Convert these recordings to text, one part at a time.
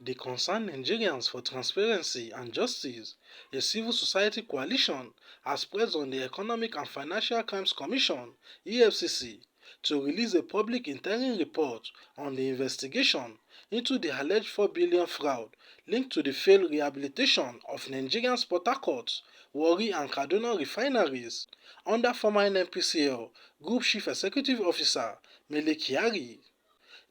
The Concerned Nigerians for Transparency and Justice, a civil society coalition, has pressed on the Economic and Financial Crimes Commission (EFCC) to release a public interim report on the investigation into the alleged 4 billion fraud linked to the failed rehabilitation of Nigeria's Port Harcourt, Warri and Kaduna refineries under former NNPCL Group Chief Executive Officer Mele Kyari.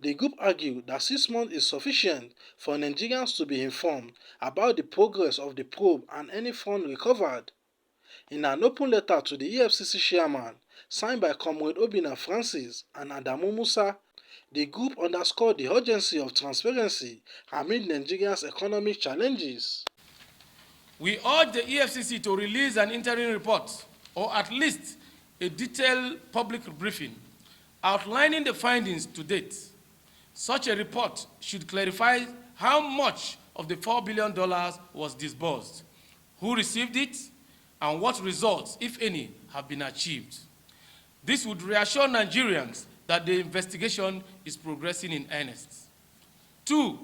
The group argued that 6 months is sufficient for Nigerians to be informed about the progress of the probe and any fund recovered. In an open letter to the EFCC chairman, signed by Comrade Obinna Francis and Adamu Musa, the group underscored the urgency of transparency amid Nigeria's economic challenges. We urge the EFCC to release an interim report, or at least a detailed public briefing, outlining the findings to date. Such a report should clarify how much of the $4 billion was disbursed, who received it, and what results, if any, have been achieved. This would reassure Nigerians that the investigation is progressing in earnest. 2,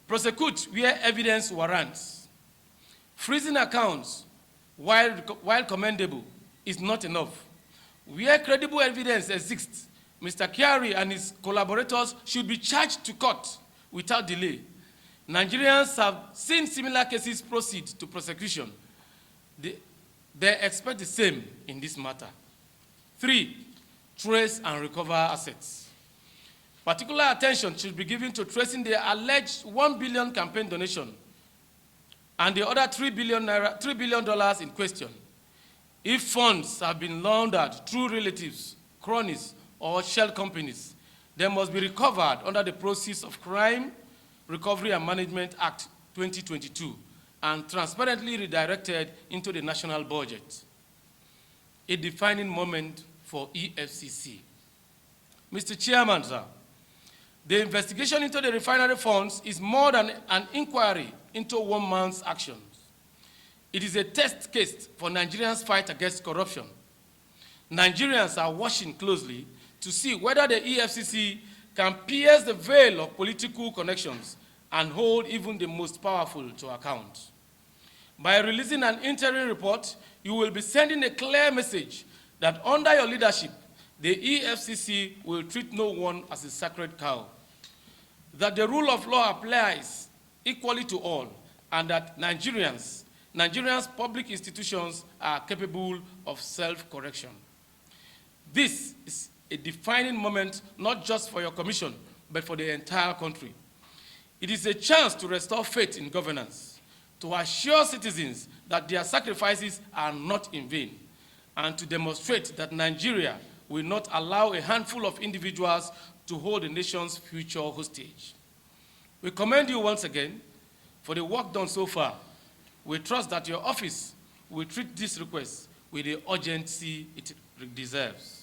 prosecute where evidence warrants. Freezing accounts, while commendable, is not enough. Where credible evidence exists, Mr. Kyari and his collaborators should be charged to court without delay. Nigerians have seen similar cases proceed to prosecution. They expect the same in this matter. 3, trace and recover assets. Particular attention should be given to tracing the alleged 1 billion campaign donation and the other $3 billion in question. If funds have been laundered through relatives, cronies, or shell companies, they must be recovered under the Proceeds of Crime Recovery and Management Act 2022 and transparently redirected into the national budget. A defining moment for EFCC. Mr. Chairman, sir, the investigation into the refinery funds is more than an inquiry into one man's actions. It is a test case for Nigerians' fight against corruption. Nigerians are watching closely to see whether the EFCC can pierce the veil of political connections and hold even the most powerful to account. By releasing an interim report, you will be sending a clear message that under your leadership, the EFCC will treat no one as a sacred cow, that the rule of law applies equally to all, and that Nigeria's public institutions are capable of self-correction. This is a defining moment not just for your commission, but for the entire country. It is a chance to restore faith in governance, to assure citizens that their sacrifices are not in vain, and to demonstrate that Nigeria will not allow a handful of individuals to hold the nation's future hostage. We commend you once again for the work done so far. We trust that your office will treat this request with the urgency it deserves.